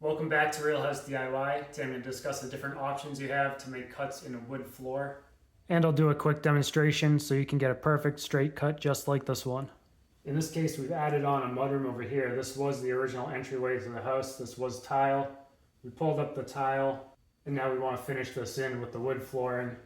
Welcome back to RealHouseDIY. Today I'm going to discuss the different options you have to make cuts in a wood floor. And I'll do a quick demonstration so you can get a perfect straight cut just like this one. In this case, we've added on a mudroom over here. This was the original entryway to the house. This was tile. We pulled up the tile, and now we want to finish this in with the wood flooring. And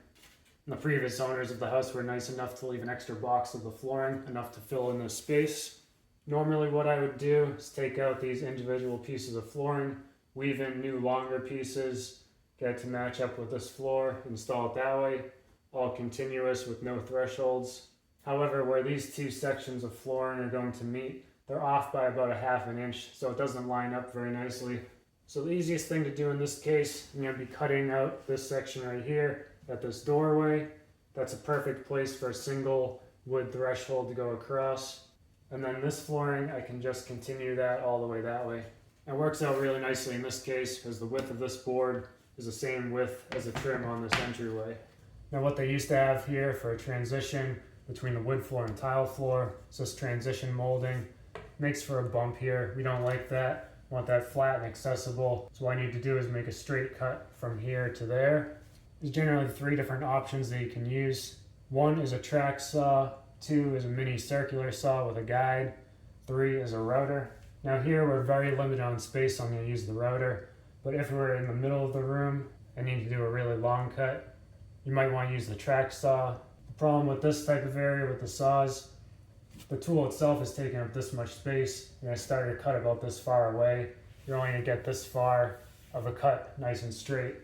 the previous owners of the house were nice enough to leave an extra box of the flooring, enough to fill in the space. Normally what I would do is take out these individual pieces of flooring, weave in new longer pieces, get it to match up with this floor, install it that way, all continuous with no thresholds. However, where these two sections of flooring are going to meet, they're off by about a half an inch, so it doesn't line up very nicely. So the easiest thing to do in this case, I'm going to be cutting out this section right here at this doorway. That's a perfect place for a single wood threshold to go across. And then this flooring, I can just continue that all the way that way. It works out really nicely in this case because the width of this board is the same width as the trim on this entryway. Now what they used to have here for a transition between the wood floor and tile floor is this transition molding. Makes for a bump here. We don't like that. We want that flat and accessible. So what I need to do is make a straight cut from here to there. There's generally 3 different options that you can use. 1 is a track saw. 2 is a mini circular saw with a guide. 3 is a router. Now here we're very limited on space, so I'm going to use the router. But if we're in the middle of the room and need to do a really long cut, you might want to use the track saw. The problem with this type of area with the saws, the tool itself is taking up this much space. You're going to start your cut about this far away. You're only going to get this far of a cut nice and straight,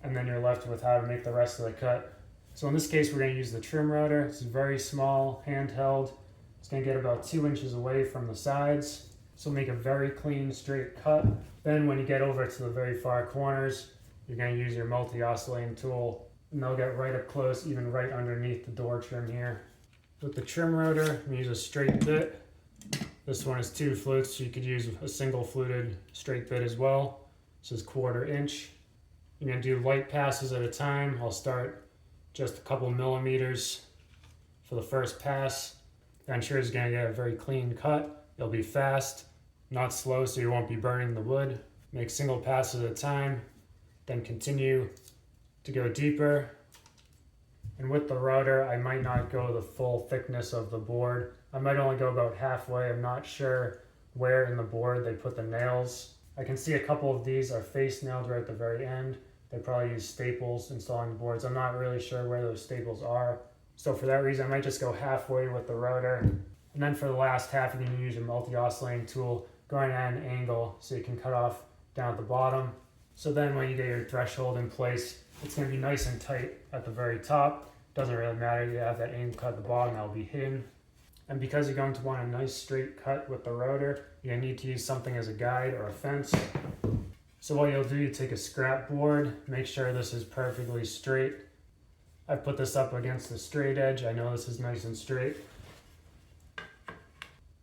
and then you're left with how to make the rest of the cut. So in this case, we're going to use the trim router. It's very small, handheld. It's going to get about 2 inches away from the sides. So make a very clean, straight cut. Then when you get over to the very far corners, you're going to use your multi-oscillating tool, and they'll get right up close, even right underneath the door trim here. With the trim router, we use a straight bit. This one is 2 flutes, so you could use a single fluted straight bit as well. This is 1/4 inch. You're going to do light passes at a time. I'll start just a couple millimeters for the first pass. I'm sure it's going to get a very clean cut. It'll be fast, not slow, so you won't be burning the wood. Make single passes at a time, then continue to go deeper. And with the router, I might not go the full thickness of the board. I might only go about halfway. I'm not sure where in the board they put the nails. I can see a couple of these are face nailed right at the very end. They probably use staples installing the boards. I'm not really sure where those staples are. So for that reason, I might just go halfway with the router. And then for the last half, you can use your multi-oscillating tool going at an angle so you can cut off down at the bottom. So then when you get your threshold in place, it's going to be nice and tight at the very top. Doesn't really matter. You have that angle cut at the bottom, that'll be hidden. And because you're going to want a nice straight cut with the router, you're going to need to use something as a guide or a fence. So what you'll do, you take a scrap board, make sure this is perfectly straight. I put this up against the straight edge. I know this is nice and straight.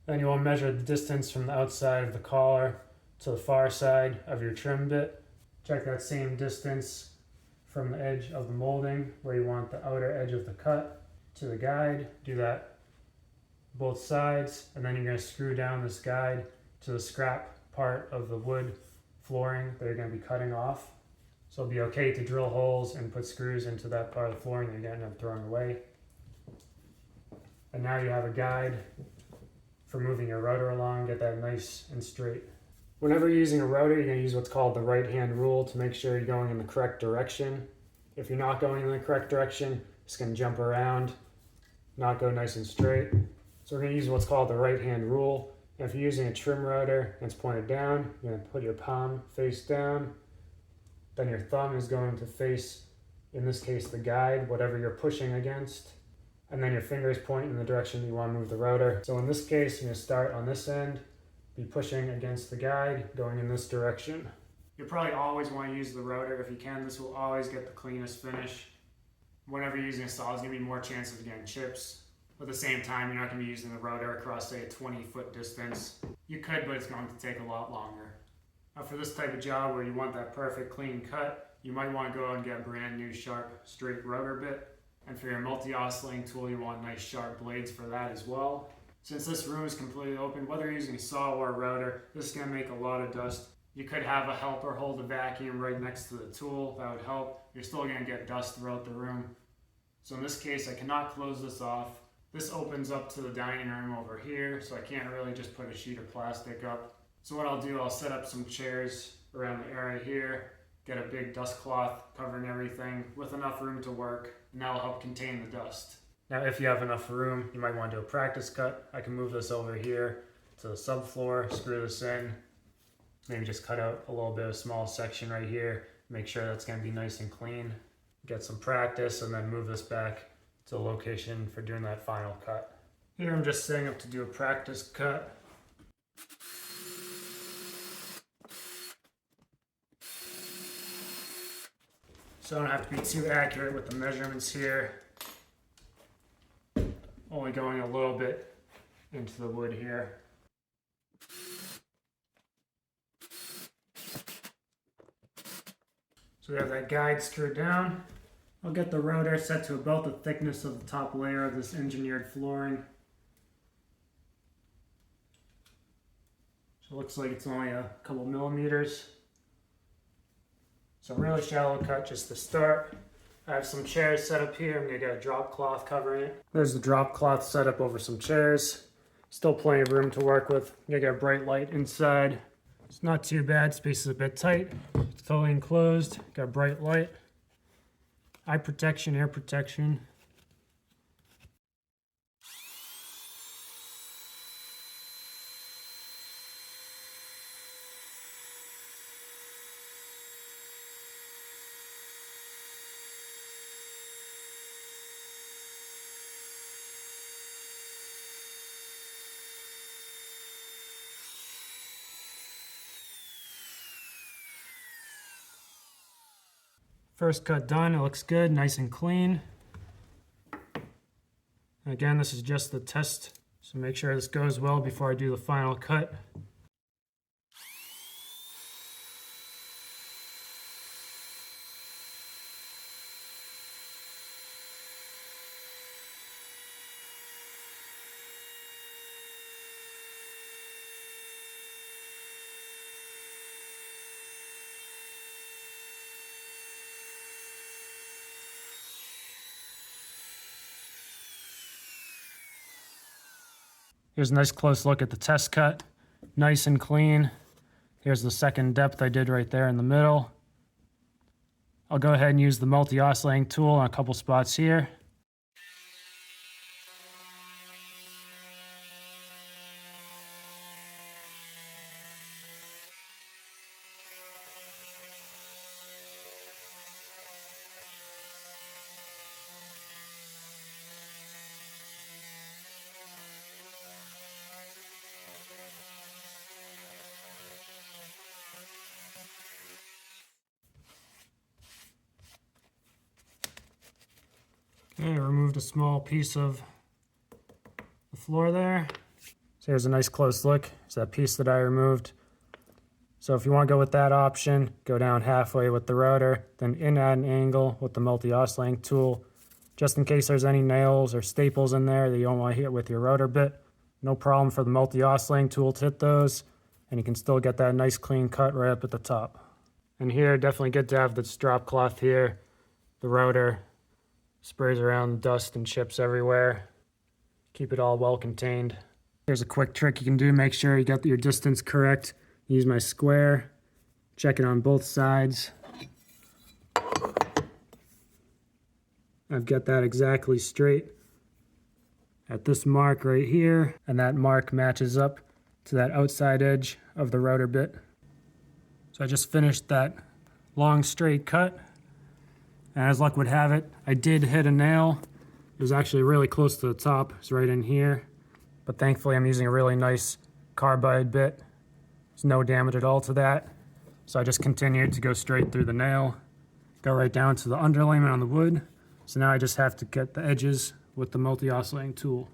Then you will measure the distance from the outside of the collar to the far side of your trim bit. Check that same distance from the edge of the molding where you want the outer edge of the cut to the guide. Do that both sides, and then you're going to screw down this guide to the scrap part of the wood flooring that you're going to be cutting off. So it'll be okay to drill holes and put screws into that part of the flooring that you're going to end up throwing away. And now you have a guide for moving your router along, get that nice and straight. Whenever you're using a router, you're going to use what's called the right-hand rule to make sure you're going in the correct direction. If you're not going in the correct direction, it's going to jump around, not go nice and straight. So we're going to use what's called the right-hand rule. And if you're using a trim router and it's pointed down, you're going to put your palm face down. Then your thumb is going to face, in this case, the guide, whatever you're pushing against. And then your fingers point in the direction you want to move the router. So in this case, you're going to start on this end, be pushing against the guide, going in this direction. You'll probably always want to use the router if you can. This will always get the cleanest finish. Whenever you're using a saw, there's going to be more chances of getting chips. But at the same time, you're not going to be using the router across, say, a 20-foot distance. You could, but it's going to take a lot longer. Now for this type of job where you want that perfect clean cut, you might want to go out and get a brand new sharp straight router bit. And for your multi-oscillating tool, you want nice sharp blades for that as well. Since this room is completely open, whether you're using a saw or a router, this is going to make a lot of dust. You could have a helper hold a vacuum right next to the tool. That would help. You're still going to get dust throughout the room. So in this case, I cannot close this off. This opens up to the dining room over here, so I can't really just put a sheet of plastic up. So what I'll do, I'll set up some chairs around the area here, get a big dust cloth covering everything with enough room to work, and that'll help contain the dust. Now if you have enough room, you might want to do a practice cut. I can move this over here to the subfloor, screw this in, maybe just cut out a little bit of small section right here, make sure that's going to be nice and clean, get some practice, and then move this back to the location for doing that final cut. Here I'm just setting up to do a practice cut. So I don't have to be too accurate with the measurements here. Only going a little bit into the wood here. So we have that guide screwed down. I'll get the rotor set to about the thickness of the top layer of this engineered flooring. So it looks like it's only a couple millimeters. So really shallow cut just to start. I have some chairs set up here. I'm gonna get a drop cloth covering it. There's the drop cloth set up over some chairs. Still plenty of room to work with. I'm gonna get a bright light inside. It's not too bad, space is a bit tight. It's totally enclosed, got a bright light. Eye protection, air protection. First cut done, it looks good, nice and clean. And again, this is just the test, so make sure this goes well before I do the final cut. Here's a nice close look at the test cut. Nice and clean. Here's the second depth I did right there in the middle. I'll go ahead and use the multi-oscillating tool on a couple spots here. Okay, I removed a small piece of the floor there. So here's a nice close look. It's that piece that I removed. So if you want to go with that option, go down halfway with the rotor, then in at an angle with the multi-oscillating tool. Just in case there's any nails or staples in there that you don't want to hit with your rotor bit. No problem for the multi-oscillating tool to hit those, and you can still get that nice clean cut right up at the top. And here, definitely good to have this drop cloth here. The rotor sprays around dust and chips everywhere. Keep it all well contained. Here's a quick trick you can do. Make sure you got your distance correct. Use my square. Check it on both sides. I've got that exactly straight at this mark right here, and that mark matches up to that outside edge of the rotor bit. So I just finished that long straight cut. And as luck would have it, I did hit a nail. It was actually really close to the top. It's right in here. But thankfully I'm using a really nice carbide bit. There's no damage at all to that. So I just continued to go straight through the nail, go right down to the underlayment on the wood. So now I just have to get the edges with the multi-oscillating tool.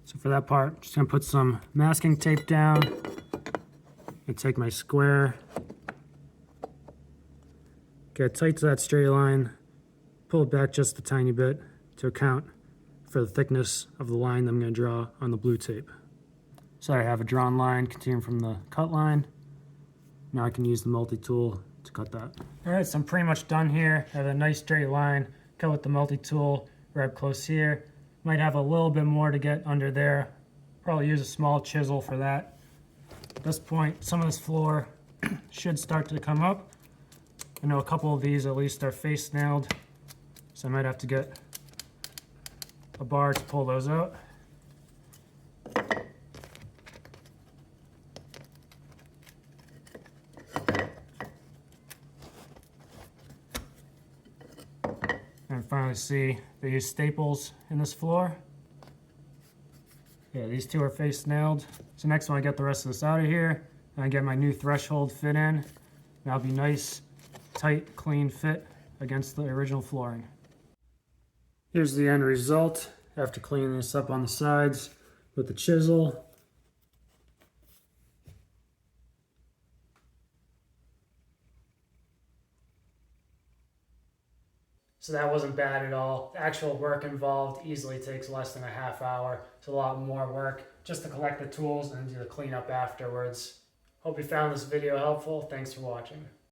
So for that part, I'm just gonna put some masking tape down and take my square, get it tight to that straight line, pull it back just a tiny bit to account for the thickness of the line that I'm going to draw on the blue tape. So I have a drawn line continuing from the cut line. Now I can use the multi-tool to cut that. All right, so I'm pretty much done here. I have a nice straight line. Cut with the multi-tool, right close here. Might have a little bit more to get under there. Probably use a small chisel for that. At this point, some of this floor should start to come up. I know a couple of these at least are face nailed, so I might have to get a bar to pull those out. And finally see they use staples in this floor. Yeah, these two are face nailed. So next when I get the rest of this out of here, and I get my new threshold fit in, that'll be nice, tight, clean fit against the original flooring. Here's the end result after cleaning this up on the sides with the chisel. So that wasn't bad at all. The actual work involved easily takes less than a half hour. It's a lot more work just to collect the tools and do the cleanup afterwards. Hope you found this video helpful. Thanks for watching.